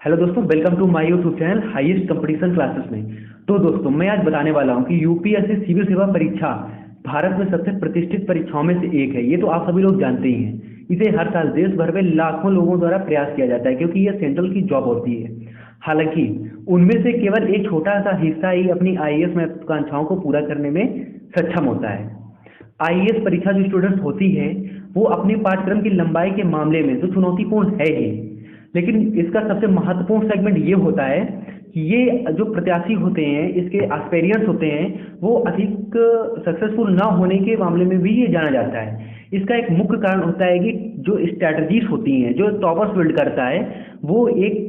Hello दोस्तों, welcome to my YouTube channel highest competition classes में। तो दोस्तों, मैं आज बताने वाला हूं कि यूपीएससी सिविल सेवा परीक्षा भारत में सबसे प्रतिष्ठित परीक्षाओं में से एक है। ये तो आप सभी लोग जानते ही हैं। इसे हर साल देश भर में लाखों लोगों द्वारा प्रयास किया जाता है क्योंकि यह सेंट्रल की जॉब होती है। हालांकि उनमें से केवल एक छोटा सा हिस्सा ही अपनी आईएएस महत्वाकांक्षाओं को पूरा करने में सक्षम होता है। आईएएस परीक्षा जो स्टूडेंट्स होती है वो अपने पाठ्यक्रम की लंबाई के मामले में तो चुनौतीपूर्ण है ही, लेकिन इसका सबसे महत्वपूर्ण सेगमेंट ये होता है कि ये जो प्रत्याशी होते हैं, इसके एस्पिरेंट्स होते हैं, वो अधिक सक्सेसफुल ना होने के मामले में भी ये जाना जाता है। इसका एक मुख्य कारण होता है कि जो स्ट्रैटेजीज होती हैं, जो टॉपर्स बिल्ड करता है, वो एक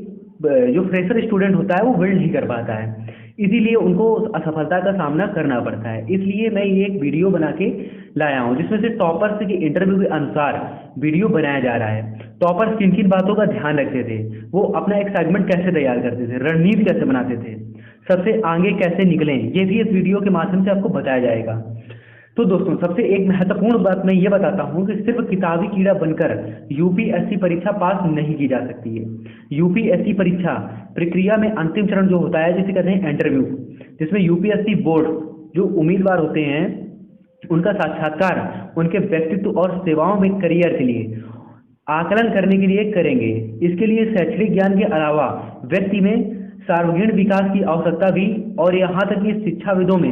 जो फ्रेशर स्टूडेंट होता है वो बिल्ड नहीं कर पाता है। इसीलिए उनको असफलता का सामना करना पड़ता है। इसलिए मैं ये एक वीडियो बना के लाया हूँ जिसमें से टॉपर्स के इंटरव्यू के अनुसार वीडियो बनाया जा रहा है। टॉपर्स किन किन बातों का ध्यान रखते थे, वो अपना एक सेगमेंट कैसे तैयार करते थे, रणनीति कैसे बनाते थे, सबसे आगे कैसे निकलें, ये भी इस वीडियो के माध्यम से आपको बताया जाएगा। तो दोस्तों, सबसे एक महत्वपूर्ण बात मैं ये बताता हूँ कि सिर्फ किताबी कीड़ा बनकर यूपीएससी परीक्षा पास नहीं की जा सकती है। यूपीएससी परीक्षा प्रक्रिया में अंतिम चरण जो होता है, जिसे कहते हैं इंटरव्यू, जिसमें यूपीएससी बोर्ड जो उम्मीदवार होते हैं उनका साक्षात्कार उनके व्यक्तित्व और सेवाओं में करियर के लिए आकलन करने के लिए करेंगे। इसके लिए शैक्षणिक ज्ञान के अलावा व्यक्ति में सार्वजनिक विकास की आवश्यकता भी, और यहाँ तक कि शिक्षाविदों में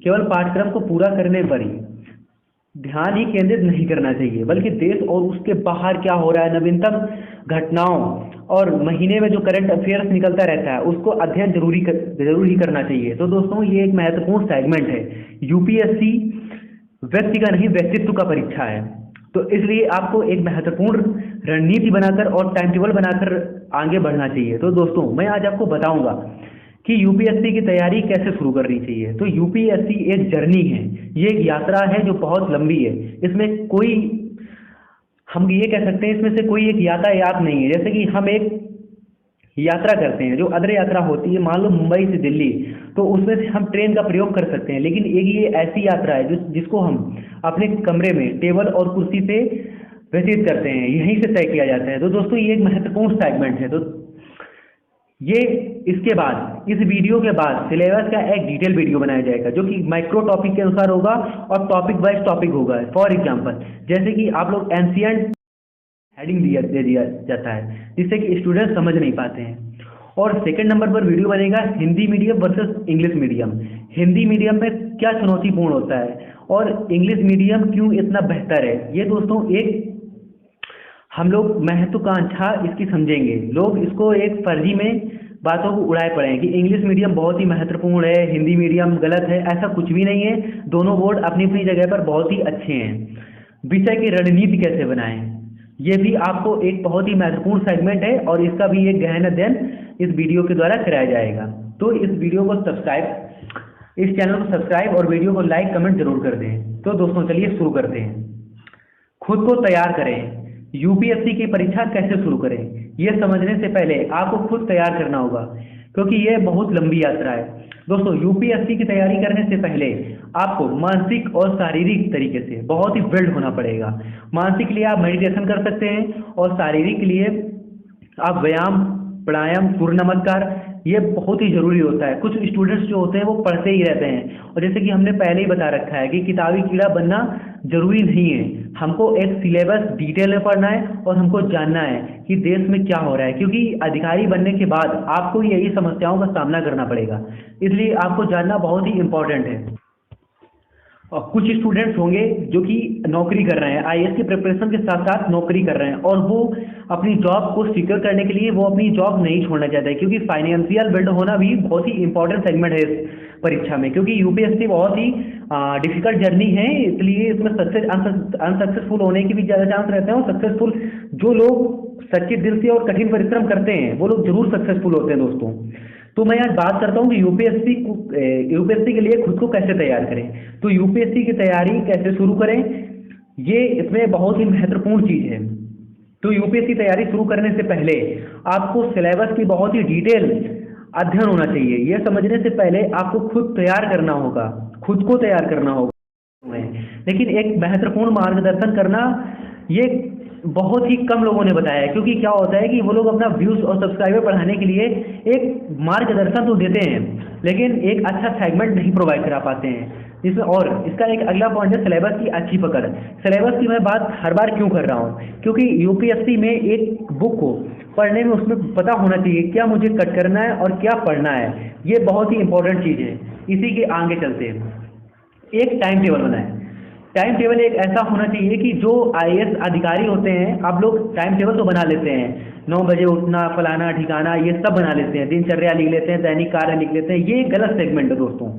केवल पाठ्यक्रम को पूरा करने पर ही ध्यान ही केंद्रित नहीं करना चाहिए, बल्कि देश और उसके बाहर क्या हो रहा है, नवीनतम घटनाओं और महीने में जो करंट अफेयर्स निकलता रहता है उसको अध्ययन जरूर ही करना चाहिए। तो दोस्तों, ये एक महत्वपूर्ण सेगमेंट है। यूपीएससी व्यक्ति का नहीं, व्यक्तित्व का परीक्षा है। तो इसलिए आपको एक महत्वपूर्ण रणनीति बनाकर और टाइम टेबल बनाकर आगे बढ़ना चाहिए। तो दोस्तों, मैं आज आपको बताऊंगा कि यूपीएससी की तैयारी कैसे शुरू करनी चाहिए। तो यूपीएससी एक जर्नी है, ये एक यात्रा है जो बहुत लंबी है। इसमें कोई, हम ये कह सकते हैं, इसमें से कोई एक यातायात नहीं है। जैसे कि हम एक यात्रा करते हैं, जो अदर यात्रा होती है, मान लो मुंबई से दिल्ली, तो उसमें से हम ट्रेन का प्रयोग कर सकते हैं। लेकिन एक ये ऐसी यात्रा है जिसको हम अपने कमरे में टेबल और कुर्सी पे व्यतीत करते हैं, यहीं से तय किया जाता है। तो दोस्तों, ये एक महत्वपूर्ण सेगमेंट है। तो ये इसके बाद, इस वीडियो के बाद सिलेबस का एक डिटेल वीडियो बनाया जाएगा जो कि माइक्रो टॉपिक के अनुसार होगा और टॉपिक वाइज टॉपिक होगा। फॉर एग्जांपल, जैसे कि आप लोग एंशिएंट हेडिंग दे दिया जाता है जिससे कि स्टूडेंट समझ नहीं पाते हैं। और सेकंड नंबर पर वीडियो बनेगा Hindi medium versus English medium. Hindi medium में क्या चुनौतीपूर्ण होता है और इंग्लिश मीडियम क्यों इतना बेहतर है, ये दोस्तों एक हम लोग महत्वाकांक्षा इसकी समझेंगे। लोग इसको एक फर्जी में बातों को उड़ाए पड़े हैं कि इंग्लिश मीडियम बहुत ही महत्वपूर्ण है, हिंदी मीडियम गलत है। ऐसा कुछ भी नहीं है। दोनों बोर्ड अपनी अपनी जगह पर बहुत ही अच्छे हैं। विषय की रणनीति कैसे बनाएं, ये भी आपको एक बहुत ही महत्वपूर्ण सेगमेंट है और इसका भी एक गहन अध्ययन इस वीडियो के द्वारा कराया जाएगा। तो इस वीडियो को इस चैनल को सब्सक्राइब और वीडियो को लाइक कमेंट जरूर कर दें। तो दोस्तों, चलिए शुरू करते हैं। खुद को तैयार करें। यूपीएससी की परीक्षा कैसे शुरू करें, यह समझने से पहले आपको खुद तैयार करना होगा क्योंकि यह बहुत लंबी यात्रा है। दोस्तों, यूपीएससी की तैयारी करने से पहले आपको मानसिक और शारीरिक तरीके से बहुत ही बिल्ड होना पड़ेगा। मानसिक के लिए आप मेडिटेशन कर सकते हैं और शारीरिक के लिए आप व्यायाम, प्राणायाम, सूर्य नमस्कार, ये बहुत ही जरूरी होता है। कुछ स्टूडेंट्स जो होते हैं वो पढ़ते ही रहते हैं, और जैसे कि हमने पहले ही बता रखा है कि किताबी कीड़ा बनना जरूरी नहीं है। हमको एक सिलेबस डिटेल में पढ़ना है और हमको जानना है कि देश में क्या हो रहा है, क्योंकि अधिकारी बनने के बाद आपको यही समस्याओं का सामना करना पड़ेगा। इसलिए आपको जानना बहुत ही इम्पोर्टेंट है। और कुछ स्टूडेंट्स होंगे जो कि नौकरी कर रहे हैं, आईएएस की प्रिपरेशन के साथ साथ नौकरी कर रहे हैं, और वो अपनी जॉब को सिक्योर करने के लिए वो अपनी जॉब नहीं छोड़ना चाहते, क्योंकि फाइनेंशियल बिल्ड होना भी बहुत ही इंपॉर्टेंट सेगमेंट है इस परीक्षा में। क्योंकि यूपीएससी बहुत ही डिफिकल्ट जर्नी है, इसलिए इसमें सक्सेस अनसक्सेसफुल होने की भी ज़्यादा चांस रहते हैं। और सक्सेसफुल जो लोग सच्चे दिल से और कठिन परिश्रम करते हैं वो लोग जरूर सक्सेसफुल होते हैं। दोस्तों, तो मैं आज बात करता हूँ कि यूपीएससी के लिए खुद को कैसे तैयार करें। तो यूपीएससी की तैयारी कैसे शुरू करें, ये इसमें बहुत ही महत्वपूर्ण चीज़ है। तो यूपीएससी तैयारी शुरू करने से पहले आपको सिलेबस की बहुत ही डिटेल अध्ययन होना चाहिए। यह समझने से पहले आपको खुद तैयार करना होगा, खुद को तैयार करना होगा। लेकिन एक महत्वपूर्ण मार्गदर्शन करना, ये बहुत ही कम लोगों ने बताया है, क्योंकि क्या होता है कि वो लोग अपना व्यूज़ और सब्सक्राइबर बढ़ाने के लिए एक मार्गदर्शन तो देते हैं, लेकिन एक अच्छा सेगमेंट नहीं प्रोवाइड करा पाते हैं। जिसमें और इसका एक अगला पॉइंट है सिलेबस की अच्छी पकड़। सिलेबस की मैं बात हर बार क्यों कर रहा हूँ, क्योंकि यूपीएससी में एक बुक को पढ़ने में उसमें पता होना चाहिए क्या मुझे कट करना है और क्या पढ़ना है। ये बहुत ही इंपॉर्टेंट चीज़ है। इसी के आगे चलते हैं, एक टाइम टेबल बनाएं। टाइम टेबल एक ऐसा होना चाहिए कि जो आईएएस अधिकारी होते हैं, आप लोग टाइम टेबल तो बना लेते हैं, 9 बजे उठना, फलाना ठिकाना, ये सब बना लेते हैं, दिनचर्या लिख लेते हैं, दैनिक कार्य लिख लेते हैं। ये गलत सेगमेंट है दोस्तों।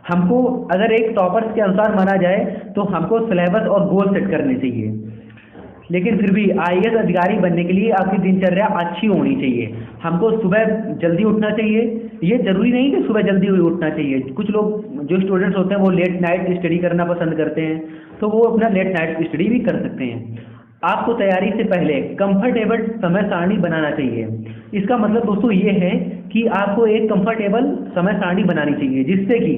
हमको अगर एक टॉपर्स के अनुसार माना जाए तो हमको सिलेबस और गोल सेट करने चाहिए, लेकिन फिर भी आईएएस अधिकारी बनने के लिए आपकी दिनचर्या अच्छी होनी चाहिए। हमको सुबह जल्दी उठना चाहिए। ये जरूरी नहीं कि सुबह जल्दी उठना चाहिए। कुछ लोग जो स्टूडेंट्स होते हैं वो लेट नाइट स्टडी करना पसंद करते हैं, तो वो अपना लेट नाइट स्टडी भी कर सकते हैं। आपको तैयारी से पहले कंफर्टेबल समय सारणी बनाना चाहिए। इसका मतलब दोस्तों ये है कि आपको एक कंफर्टेबल समय सारणी बनानी चाहिए, जिससे कि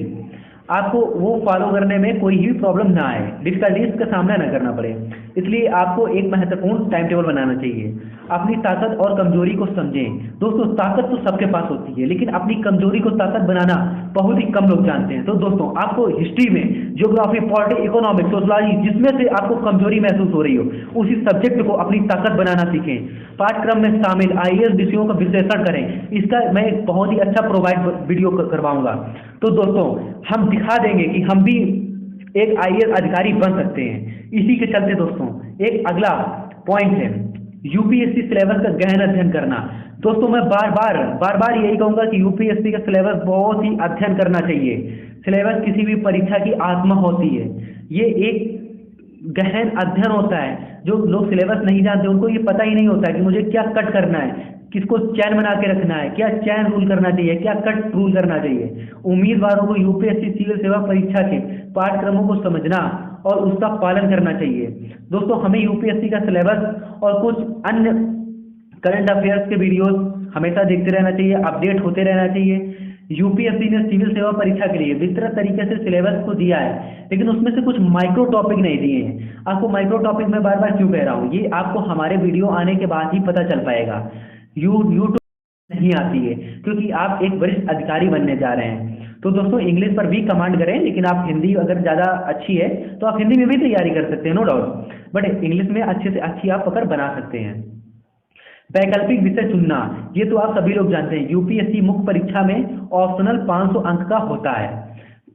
आपको वो फॉलो करने में कोई भी प्रॉब्लम ना आए, डिफिकल्टीज का सामना ना करना पड़े। इसलिए आपको एक महत्वपूर्ण टाइम टेबल बनाना चाहिए। अपनी ताकत और कमजोरी को समझें। दोस्तों ताकत तो सबके पास होती है, लेकिन अपनी कमजोरी को ताकत बनाना बहुत ही कम लोग जानते हैं। तो दोस्तों आपको हिस्ट्री में, ज्योग्राफी, पॉलिटिक्स, इकोनॉमिक्स, सोशलॉजी, जिसमें से आपको कमजोरी महसूस हो रही हो, उसी सब्जेक्ट को अपनी ताकत बनाना सीखें। पाठ्यक्रम में शामिल आईएएस विषयों का विश्लेषण करें। इसका मैं एक बहुत ही अच्छा प्रोवाइड वीडियो करवाऊंगा। तो दोस्तों हम दिखा देंगे कि हम भी एक आईएएस अधिकारी बन सकते हैं। इसी के चलते दोस्तों एक अगला पॉइंट है यूपीएससी सिलेबस का गहन अध्ययन करना। दोस्तों मैं बार बार यही कहूंगा कि यूपीएससी का सिलेबस बहुत ही अध्ययन करना चाहिए। सिलेबस किसी भी परीक्षा की आत्मा होती है। ये एक गहन अध्ययन होता है। जो लोग सिलेबस नहीं जानते उनको ये पता ही नहीं होता है कि मुझे क्या कट करना है, किसको चैन बना के रखना है, क्या चैन रूल करना चाहिए, क्या कट रूल करना चाहिए। उम्मीदवारों को यूपीएससी सिविल सेवा परीक्षा के पाठ्यक्रमों को समझना और उसका पालन करना चाहिए। दोस्तों हमें यूपीएससी का सिलेबस और कुछ अन्य करंट अफेयर्स के वीडियोस हमेशा देखते रहना चाहिए, अपडेट होते रहना चाहिए। यूपीएससी ने सिविल सेवा परीक्षा के लिए विस्तृत तरीके से सिलेबस को दिया है, लेकिन उसमें से कुछ माइक्रो टॉपिक नहीं दिए हैं। आपको माइक्रो टॉपिक मैं बार क्यों कह रहा हूँ, ये आपको हमारे वीडियो आने के बाद ही पता चल पाएगा। यूट्यूब नहीं आती है, क्योंकि आप एक वरिष्ठ अधिकारी बनने जा रहे हैं। तो दोस्तों इंग्लिश पर भी कमांड करें, लेकिन आप हिंदी अगर ज़्यादा अच्छी है तो आप हिंदी में भी तैयारी कर सकते हैं, नो डाउट, बट इंग्लिश में अच्छे से अच्छी आप पकड़ बना सकते हैं। वैकल्पिक विषय चुनना, ये तो आप सभी लोग जानते हैं, यूपीएससी मुख्य परीक्षा में ऑप्शनल 500 अंक का होता है।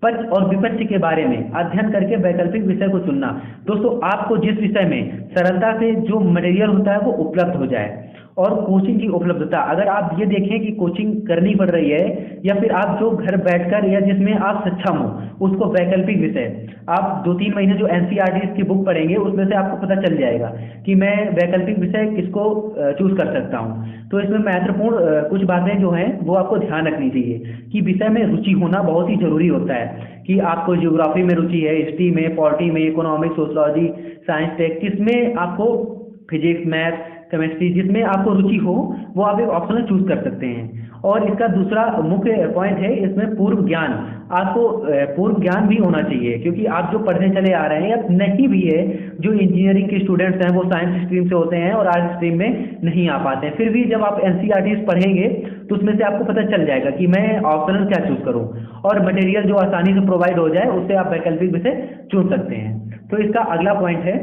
पक्ष और विपक्ष के बारे में अध्ययन करके वैकल्पिक विषय को चुनना। दोस्तों आपको जिस विषय में सरलता से जो मटेरियल होता है वो उपलब्ध हो जाए, और कोचिंग की उपलब्धता, अगर आप ये देखें कि कोचिंग करनी पड़ रही है, या फिर आप जो घर बैठकर या जिसमें आप सक्षम हो उसको वैकल्पिक विषय, आप 2-3 महीने जो एनसीईआरटी की बुक पढ़ेंगे उसमें से आपको पता चल जाएगा कि मैं वैकल्पिक विषय किसको चूज कर सकता हूँ। तो इसमें महत्वपूर्ण कुछ बातें जो हैं वो आपको ध्यान रखनी चाहिए कि विषय में रुचि होना बहुत ही जरूरी होता है, कि आपको ज्योग्राफी में रुचि है, हिस्ट्री में, पॉलिटी में, इकोनॉमिक्स, सोशलॉजी, साइंस, टेक, किसमें आपको, फिजिक्स, मैथ, केमिस्ट्री, जिसमें आपको रुचि हो वो आप एक ऑप्शनल चूज कर सकते हैं। और इसका दूसरा मुख्य पॉइंट है इसमें पूर्व ज्ञान। आपको पूर्व ज्ञान भी होना चाहिए, क्योंकि आप जो पढ़ने चले आ रहे हैं या नहीं भी है, जो इंजीनियरिंग के स्टूडेंट्स हैं वो साइंस स्ट्रीम से होते हैं और आर्ट्स स्ट्रीम में नहीं आ पाते हैं, फिर भी जब आप एनसीईआरटी पढ़ेंगे तो उसमें से आपको पता चल जाएगा कि मैं ऑप्शनल क्या चूज करूँ, और मटेरियल जो आसानी से प्रोवाइड हो जाए उससे आप वैकल्पिक विषय चुन सकते हैं। तो इसका अगला पॉइंट है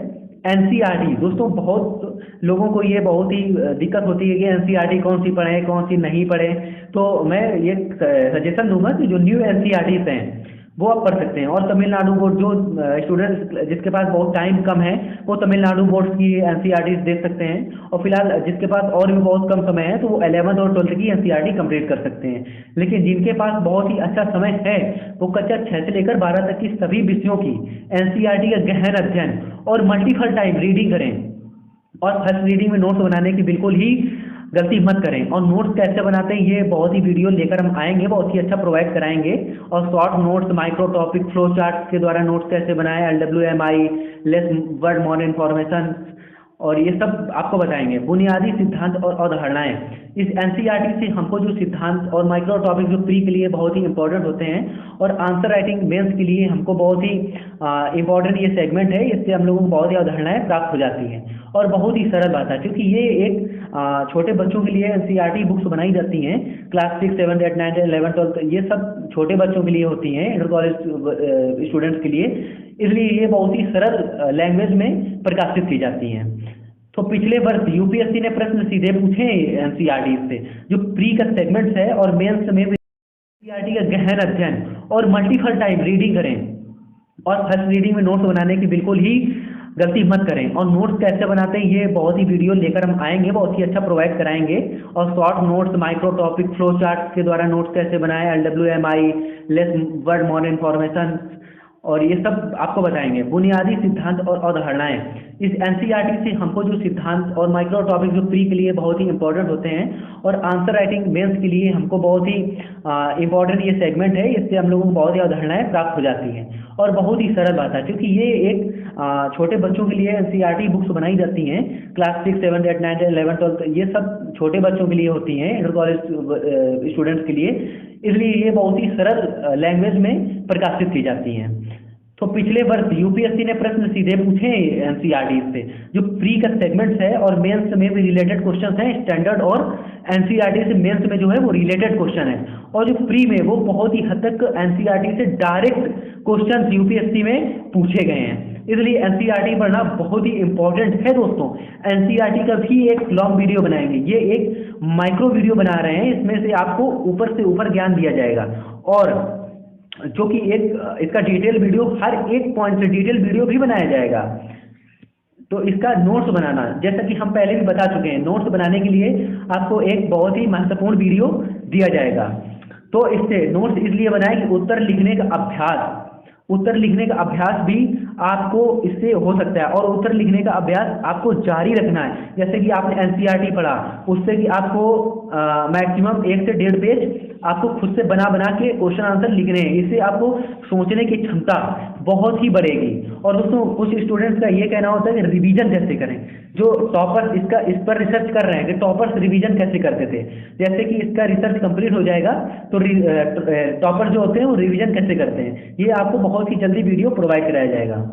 एनसीईआरटी। दोस्तों बहुत लोगों को ये बहुत ही दिक्कत होती है कि एनसीईआरटी कौन सी पढ़ें कौन सी नहीं पढ़ें। तो मैं ये सजेशन दूंगा कि जो न्यू एनसीईआरटीज हैं वो आप पढ़ सकते हैं। और तमिलनाडु बोर्ड, जो स्टूडेंट्स जिसके पास बहुत टाइम कम है वो तमिलनाडु बोर्ड की एनसीईआरटीज देख सकते हैं, और फिलहाल जिसके पास और भी बहुत कम समय है तो वो 11th और 12th की एनसीईआरटी कंप्लीट कर सकते हैं। लेकिन जिनके पास बहुत ही अच्छा समय है वो कक्षा 6 से लेकर 12 तक की सभी विषयों की एनसीईआरटी का गहन अध्ययन और मल्टीपल टाइम रीडिंग करें। और फर्स्ट रीडिंग में नोट्स बनाने की बिल्कुल ही गलती मत करें। और नोट्स कैसे बनाते हैं ये बहुत ही वीडियो लेकर हम आएंगे, बहुत ही अच्छा प्रोवाइड कराएंगे। और short notes, micro topic, flow chart के द्वारा नोट्स कैसे बनाएं, LWMI, less word more information, और ये सब आपको बताएंगे। बुनियादी सिद्धांत और अवधारणाएं, इस एनसीईआरटी से हमको जो सिद्धांत और माइक्रो टॉपिक जो प्री के लिए बहुत ही इंपॉर्टेंट होते हैं, और आंसर राइटिंग मेंस के लिए हमको बहुत ही इंपॉर्टेंट ये सेगमेंट है, इससे हम लोगों को बहुत ही अवधारणाएं प्राप्त हो जाती हैं। और बहुत ही सरल बात है, क्योंकि ये एक छोटे बच्चों के लिए एनसीईआरटी बुक्स बनाई जाती हैं। क्लास 6, 7, 8, 9, 11, 12 ये सब छोटे बच्चों के लिए होती हैं, इंटर कॉलेज स्टूडेंट्स के लिए। इसलिए ये बहुत ही सरल लैंग्वेज में प्रकाशित की जाती हैं। तो पिछले वर्ष यूपीएससी ने प्रश्न सीधे पूछे एनसीईआरटी से, जो प्री का सेगमेंट्स है और मेंस में एनसीईआरटी का गहन अध्ययन और मल्टीपल टाइम रीडिंग करें। और फर्स्ट रीडिंग में नोट्स बनाने की बिल्कुल ही गलती मत करें। और नोट्स कैसे बनाते हैं ये बहुत ही वीडियो लेकर हम आएंगे, बहुत ही अच्छा प्रोवाइड कराएंगे। और short notes, micro topic, flow chart के द्वारा नोट्स कैसे बनाएं, LWMI, less word more information, और ये सब आपको बताएंगे। बुनियादी सिद्धांत और अवधारणाएं, इस एनसीईआरटी से हमको जो सिद्धांत और माइक्रो टॉपिक जो प्री के लिए बहुत ही इंपॉर्टेंट होते हैं, और आंसर राइटिंग मेंस के लिए हमको बहुत ही इंपॉर्टेंट ये सेगमेंट है। इससे हम लोगों को बहुत ही अवधारणाएं प्राप्त हो जाती हैं। और बहुत ही सरल बात है, क्योंकि ये एक छोटे बच्चों के लिए एनसीईआरटी बुक्स बनाई जाती हैं। क्लास 6, 7, 8, 9, 11, 12 ये सब छोटे बच्चों के लिए होती हैं, इंटर कॉलेज स्टूडेंट्स के लिए। इसलिए ये बहुत ही सरल लैंग्वेज में प्रकाशित की जाती हैं। तो पिछले वर्ष यूपीएससी ने प्रश्न सीधे पूछे एनसीईआरटी से, जो प्री का सेगमेंट्स है और मेंस में भी रिलेटेड क्वेश्चन हैं। स्टैंडर्ड और एनसीईआरटी से मेंस में जो है वो रिलेटेड क्वेश्चन है, और जो प्री में वो बहुत ही हद तक एनसीईआरटी से डायरेक्ट क्वेश्चन यूपीएससी में पूछे गए हैं। इसलिए एनसीईआरटी पढ़ना बहुत ही इंपॉर्टेंट है दोस्तों। एनसीईआरटी का भी एक लॉन्ग वीडियो बनाएंगे, ये एक माइक्रो वीडियो बना रहे हैं। इसमें से आपको ऊपर से ऊपर ज्ञान दिया जाएगा, और जो कि एक इसका डिटेल वीडियो, हर एक पॉइंट से डिटेल वीडियो भी बनाया जाएगा। तो इसका नोट्स बनाना, जैसा कि हम पहले भी बता चुके हैं, नोट्स बनाने के लिए आपको एक बहुत ही महत्वपूर्ण वीडियो दिया जाएगा। तो इससे नोट्स इसलिए बनाए कि उत्तर लिखने का अभ्यास भी आपको इससे हो सकता है, और उत्तर लिखने का अभ्यास आपको जारी रखना है। जैसे कि आपने एनसीईआरटी पढ़ा, उससे कि आपको मैक्सिमम 1 से 1.5 पेज आपको खुद से बना बना के क्वेश्चन आंसर लिखने हैं। इससे आपको सोचने की क्षमता बहुत ही बढ़ेगी। और दोस्तों कुछ स्टूडेंट्स का ये कहना होता है कि रिवीजन कैसे करें, जो टॉपर्स इस पर रिसर्च कर रहे हैं कि टॉपर्स रिवीजन कैसे करते थे। जैसे कि इसका रिसर्च कंप्लीट हो जाएगा तो टॉपर जो होते हैं वो रिवीजन कैसे करते हैं, ये आपको बहुत ही जल्दी वीडियो प्रोवाइड कराया जाएगा।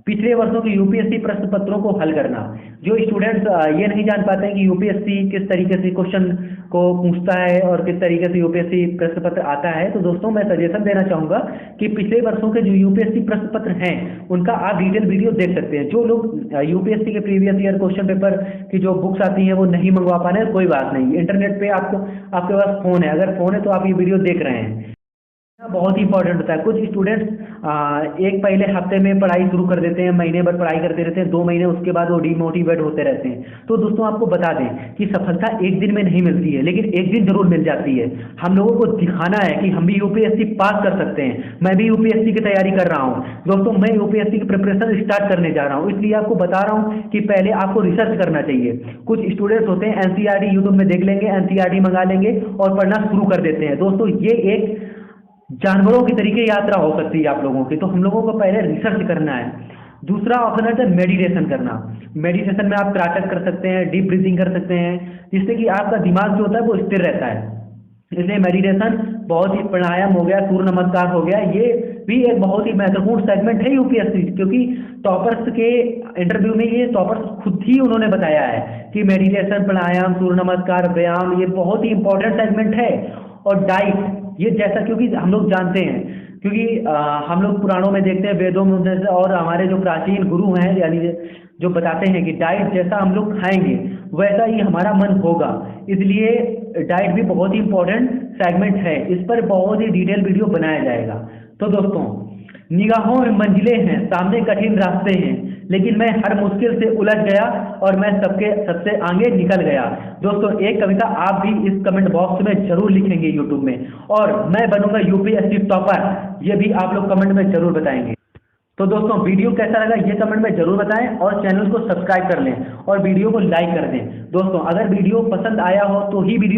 पिछले वर्षों के यूपीएससी प्रश्न पत्रों को हल करना, जो स्टूडेंट्स ये नहीं जान पाते हैं कि यूपीएससी किस तरीके से क्वेश्चन को पूछता है और किस तरीके से यूपीएससी प्रश्न पत्र आता है, तो दोस्तों मैं सजेशन देना चाहूँगा कि पिछले वर्षों के जो यूपीएससी प्रश्न पत्र हैं उनका आप डिटेल वीडियो देख सकते हैं। जो लोग यूपीएससी के प्रीवियस ईयर क्वेश्चन पेपर की जो बुक्स आती हैं वो नहीं मंगवा पा रहे हैं, कोई बात नहीं, इंटरनेट पे आपके पास फ़ोन है, अगर फ़ोन है तो आप ये वीडियो देख रहे हैं। बहुत ही इंपॉर्टेंट होता है। कुछ स्टूडेंट्स एक पहले हफ्ते में पढ़ाई शुरू कर देते हैं, महीने भर पढ़ाई करते रहते हैं, 2 महीने उसके बाद वो डिमोटिवेट होते रहते हैं। तो दोस्तों आपको बता दें कि सफलता एक दिन में नहीं मिलती है, लेकिन एक दिन जरूर मिल जाती है। हम लोगों को दिखाना है कि हम भी यूपीएससी पास कर सकते हैं। मैं भी यूपीएससी की तैयारी कर रहा हूँ दोस्तों, मैं यूपीएससी की प्रिपरेशन स्टार्ट करने जा रहा हूँ, इसलिए आपको बता रहा हूँ कि पहले आपको रिसर्च करना चाहिए। कुछ स्टूडेंट्स होते हैं एनसीईआरटी यूट्यूब में देख लेंगे, एनसीईआरटी मंगा लेंगे और पढ़ना शुरू कर देते हैं। दोस्तों ये एक जानवरों की तरीके यात्रा हो सकती है आप लोगों की, तो हम लोगों को पहले रिसर्च करना है। दूसरा ऑप्शन है मेडिटेशन करना। मेडिटेशन में आप त्राटक कर सकते हैं, डीप ब्रीथिंग कर सकते हैं, जिससे कि आपका दिमाग जो होता है वो स्थिर रहता है। इसलिए मेडिटेशन बहुत ही, प्राणायाम हो गया, सूर्य नमस्कार हो गया, ये भी एक बहुत ही महत्वपूर्ण सेगमेंट है यूपीएससी, क्योंकि टॉपर्स के इंटरव्यू में ये टॉपर्स खुद ही उन्होंने बताया है कि मेडिटेशन, प्राणायाम, सूर्य नमस्कार, व्यायाम ये बहुत ही इंपॉर्टेंट सेगमेंट है। और डाइट, ये जैसा क्योंकि हम लोग जानते हैं, क्योंकि हम लोग पुराणों में देखते हैं, वेदों में, और हमारे जो प्राचीन गुरु हैं यानी जो बताते हैं कि डाइट जैसा हम लोग खाएंगे वैसा ही हमारा मन होगा। इसलिए डाइट भी बहुत ही इंपॉर्टेंट सेगमेंट है, इस पर बहुत ही डिटेल वीडियो बनाया जाएगा। तो दोस्तों निगाहों में मंजिलें हैं, सामने कठिन रास्ते हैं, लेकिन मैं हर मुश्किल से उलझ गया और मैं सबसे आगे निकल गया। दोस्तों एक कविता आप भी इस कमेंट बॉक्स में जरूर लिखेंगे यूट्यूब में, और मैं बनूंगा यूपीएससी टॉपर, ये भी आप लोग कमेंट में जरूर बताएंगे। तो दोस्तों वीडियो कैसा लगा ये कमेंट में जरूर बताएं, और चैनल को सब्सक्राइब कर लें और वीडियो को लाइक कर दें। दोस्तों अगर वीडियो पसंद आया हो तो ही वीडियो